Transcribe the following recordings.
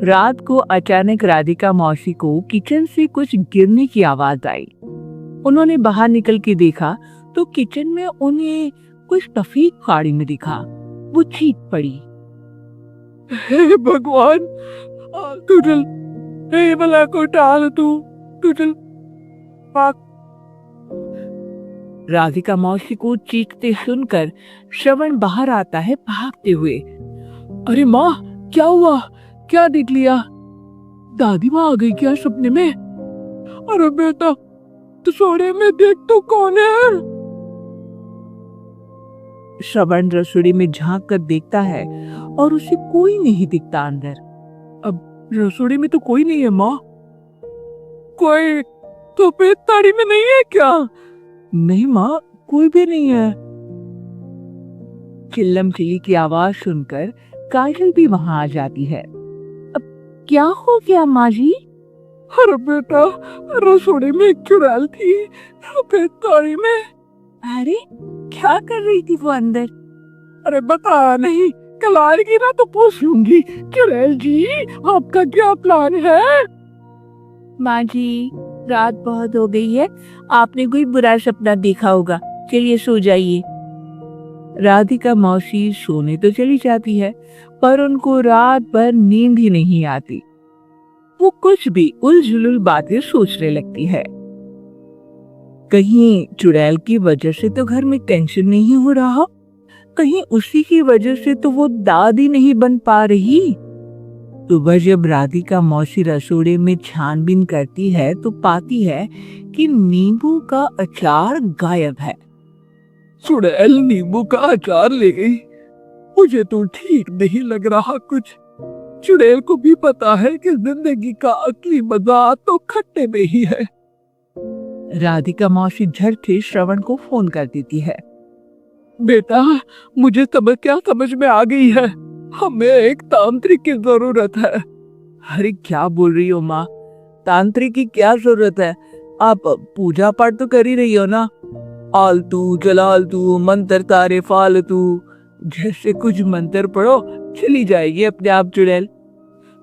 रात को अचानक राधिका मौसी को किचन से कुछ गिरने की आवाज आई। उन्होंने बाहर निकल के देखा तो किचन में उन्हें कुछ सफेद साड़ी में दिखा। वो चीख पड़ी, हे भगवान, टूटल, हे भला को टाल तू, टूटल। राधिका मौसी को चीखते सुनकर श्रवण बाहर आता है भागते हुए। अरे माँ, क्या हुआ? क्या देख लिया? दादी माँ आ गई क्या सपने में? अरे बेटा, तो सोने में देख तो कौन है? श्रवण रसोई में झांक कर देखता है और उसे कोई नहीं दिखता अंदर। अब रसोई में तो कोई नहीं है माँ। कोई तो पेट ताड़ी में नहीं है क्या? नहीं माँ, कोई भी नहीं है। चिल्लम चिल्ली की आवाज सुनकर काजल भी वहां आ जाती है। अब क्या हो गया माँ जी? अरे बेटा, रसोई में एक चुड़ैल थी पेट ताड़ी में। अरे क्या कर रही थी वो अंदर? अरे बता नहीं, कल आएगी ना तो पूछ लूंगी। चुड़ैल जी, आपका क्या प्लान है? माँ जी, रात बहुत हो गई है, आपने कोई बुरा सपना देखा होगा, चलिए सो जाइए। राधिका मौसी सोने तो चली जाती है, पर उनको रात भर नींद ही नहीं आती। वो कुछ भी उलझुल बातें सोचने लगती है। कहीं चुड़ैल की वजह से तो घर में टेंशन नहीं हो रहा, कहीं उसी की वजह से तो वो दादी नहीं बन पा रही। सुबह जब राधिका मौसी रसोड़े में छानबीन करती है तो पाती है कि नींबू का अचार गायब है। चुड़ैल नींबू का अचार ले गई? मुझे तो ठीक नहीं लग रहा कुछ। चुड़ैल को भी पता है कि जिंदगी का असली मजा तो खट्टे में ही है। राधिका मौसी झट से श्रवण को फोन कर देती है। बेटा, मुझे क्या समझ में आ गई है, हमें एक तांत्रिक की जरूरत है। अरे क्या बोल रही हो माँ, तांत्रिक की क्या जरूरत है? आप पूजा पाठ तो कर ही रही हो ना। आलतू जलालतू मंत्र तारे फालतू जैसे कुछ मंत्र पढ़ो, चली जाएगी अपने आप चुड़ैल।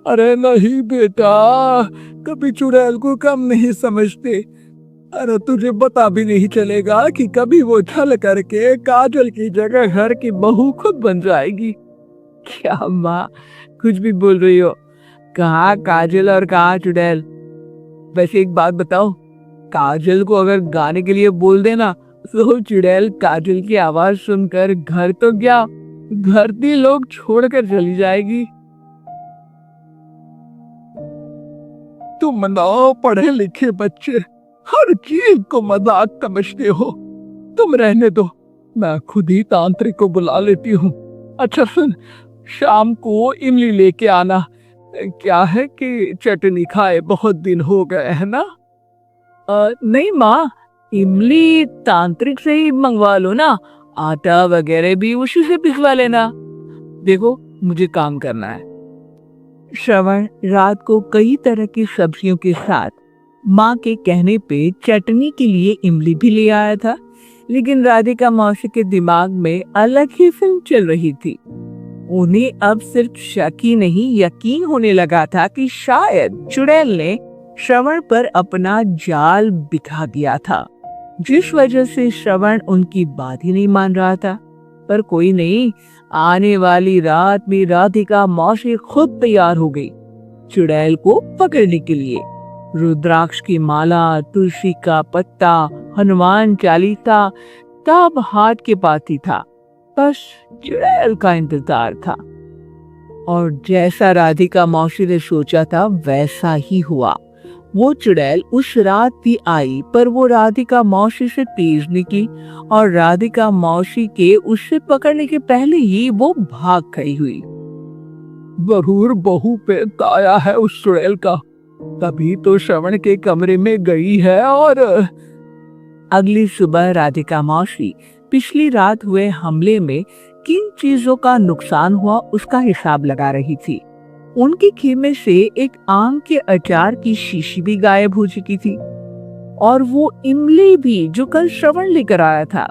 अरे नहीं बेटा, कभी चुड़ैल को कम नहीं समझते। अरे तुझे पता भी नहीं चलेगा कि कभी वो छल करके काजल की जगह घर की बहू खुद बन जाएगी। क्या माँ, कुछ भी बोल रही हो? कहाँ काजल और कहाँ चुड़ैल? वैसे एक बात बताओ, काजल को अगर गाने के लिए बोल देना तो चुड़ैल काजल की आवाज सुनकर घर तो क्या, धरती लोग छोड़कर चली जाएगी। तुम ना पढ़े लिखे बच्चे हर चीज को मजाक समझते हो। तुम रहने दो, मैं खुद ही तांत्रिक को बुला लेती हूँ। अच्छा सुन, शाम को इमली लेके आना। क्या है कि चटनी खाए बहुत दिन हो गए है ना? नहीं माँ, इमली तांत्रिक से ही मंगवा लो ना, आटा वगैरह भी उसी से पिसवा लेना। देखो, मुझे काम करना है। श्रवण रात को कई तरह की सब्जियों के साथ माँ के कहने पे चटनी के लिए इमली भी ले आया था, लेकिन राधिका मौसी के दिमाग में अलग ही फिल्म चल रही थी। उन्हें अब सिर्फ शक ही नहीं यकीन होने लगा था कि शायद चुड़ैल ने श्रवण पर अपना जाल बिछा दिया था, जिस वजह से श्रवण उनकी बात ही नहीं मान रहा था। पर कोई नहीं, आने वाली रात में राधिका मौसी खुद तैयार हो गई चुड़ैल को पकड़ने के लिए। रुद्राक्ष की माला, तुलसी का पत्ता, हनुमान चालीसा सब हाथ के पास ही था, बस चुड़ैल का इंतजार था। और जैसा राधिका मौसी ने सोचा था वैसा ही हुआ। वो चुड़ैल उस रात भी आई, पर वो राधिका मौसी से तेज निकली और राधिका मौसी के उससे पकड़ने के पहले ही वो भाग गई हुई। जरूर बहू पे ताया है उस चुड़ैल का, तभी तो श्रवण के कमरे में गई है। और अगली सुबह राधिका मौसी पिछली रात हुए हमले में किन चीजों का नुकसान हुआ उसका हिसाब लगा रही थी। उनके खेमे से एक आम के अचार की शीशी भी गायब हो चुकी थी और वो इमली भी जो कल श्रवण लेकर आया था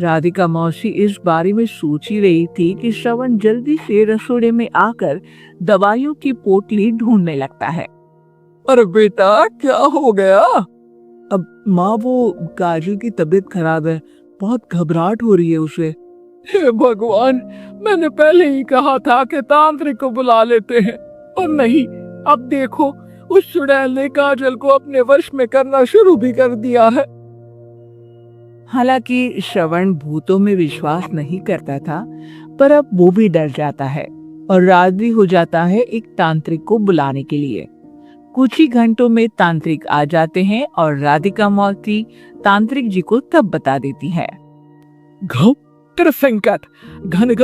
राधिका मौसी इस बारे में सोच ही रही थी कि श्रवण जल्दी से रसोड़े में आकर दवाइयों की पोटली ढूंढने लगता है। अरे बेटा, क्या हो गया? अब माँ, वो काजल की तबीयत खराब है, बहुत घबराहट हो रही है उसे। हे भगवान, मैंने पहले ही कहा था कि तांत्रिक को बुला लेते हैं, और नहीं, अब देखो, उस चुड़ैल ने काजल को अपने वश में करना शुरू भी कर दिया है। हालांकि श्रवण भूतों में विश्वास नहीं करता था, पर अब वो भी डर जाता है और राजी हो जाता है एक तांत्रिक को बुलाने के लिए। कुछ ही घंटों में तांत्रिक आ जाते हैं और राधिका मौसी तांत्रिक जी को तब बता देती है। संकट घन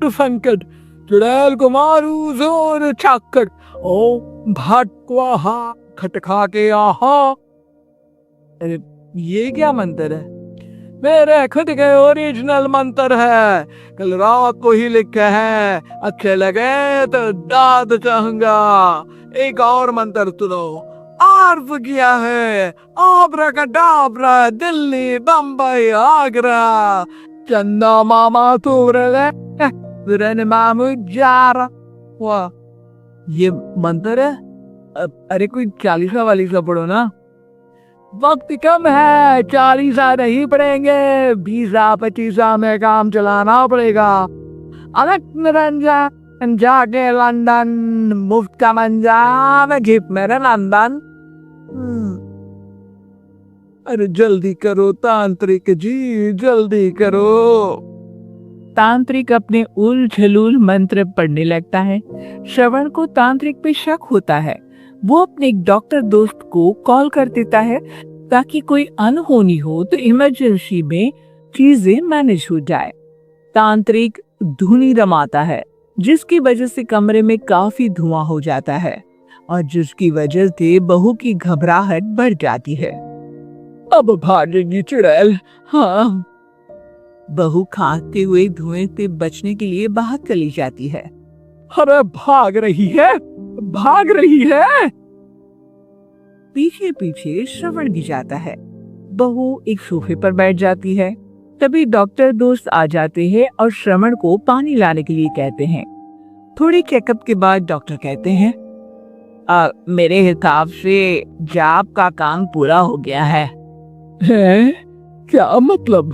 संकट, चुड़ैल को मारू जोर चाकर, ओ भटक्वाहा खटखा के आहा। अरे ये क्या मंत्र है? मेरे खुद के ओरिजिनल मंत्र है, कल रात को ही लिखे हैं, अच्छे लगे तो दाद चाहूंगा। एक और मंत्र सुनो, आर्फ किया है, आबरा का डाबरा, दिल्ली बम्बई आगरा, चंदा मामा तुरन मामू जारा। वाह, ये मंत्र है? अरे कोई 40 वाली सा पढ़ो ना। वक्त कम है, 40 नहीं पड़ेंगे, 20-25 में काम चलाना पड़ेगा। अलग निरंजन जाके लंदन, मुफ्त का मंजाम गिफ्ट मेरे लंदन। अरे जल्दी करो तांत्रिक जी, जल्दी करो। तांत्रिक अपने उल-झलूल मंत्र पढ़ने लगता है। श्रवण को तांत्रिक पे शक होता है। वो अपने एक डॉक्टर दोस्त को कॉल कर देता है ताकि कोई अनहोनी हो तो इमरजेंसी में चीजें मैनेज हो जाए। तांत्रिक धुनी रमाता है, जिसकी वजह से कमरे में काफी धुआं हो जाता है और जिसकी वजह से बहू की घबराहट बढ़ जाती है। अब भागेगी चुड़ैल। हाँ, बहू खाते हुए धुएं से बचने के लिए बाहर चली जाती है। अरे भाग रही है, भाग रही है। पीछे पीछे श्रवण भी जाता है। बहू एक सोफे पर बैठ जाती है। तभी डॉक्टर दोस्त आ जाते हैं और श्रवण को पानी लाने के लिए कहते हैं। थोड़ी चेकअप के बाद डॉक्टर कहते हैं, मेरे हिसाब से जाप का काम पूरा हो गया है। क्या मतलब?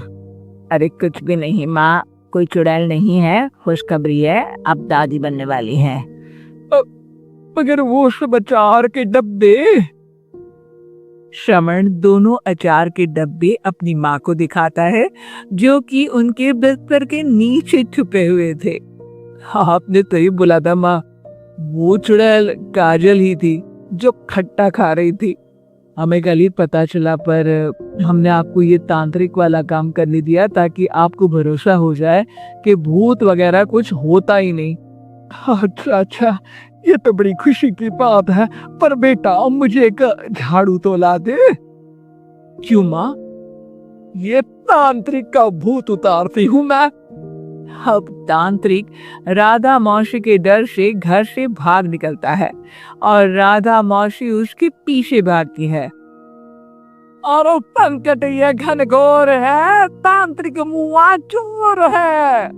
अरे कुछ भी नहीं माँ, कोई चुड़ैल नहीं है, खुशखबरी है, अब दादी बनने वाली है। मगर वो सब अचार के डब्बे। श्रवण दोनों अचार के डब्बे अपनी माँ को दिखाता है, जो कि उनके बिस्तर के नीचे छुपे हुए थे। हाँ, आपने तो ही बोला था माँ, वो चुड़ैल काजल ही थी जो खट्टा खा रही थी। हमें कल ही पता चला, पर हमने आपको ये तांत्रिक वाला काम करने दिया ताकि आपको भरोसा हो जाए कि भूत वगैरह कुछ होता ही नहीं। अच्छा अच्छा, ये तो बड़ी खुशी की बात है, पर बेटा मुझे एक झाड़ू तो ला दे। क्यों माँ? ये तांत्रिक का भूत उतारती हूँ मैं। अब तांत्रिक राधा मौसी के डर से घर से भाग निकलता है और राधा मौसी उसके पीछे भागती है। और संकट ये घनघोर है, तांत्रिक मुआ चोर है।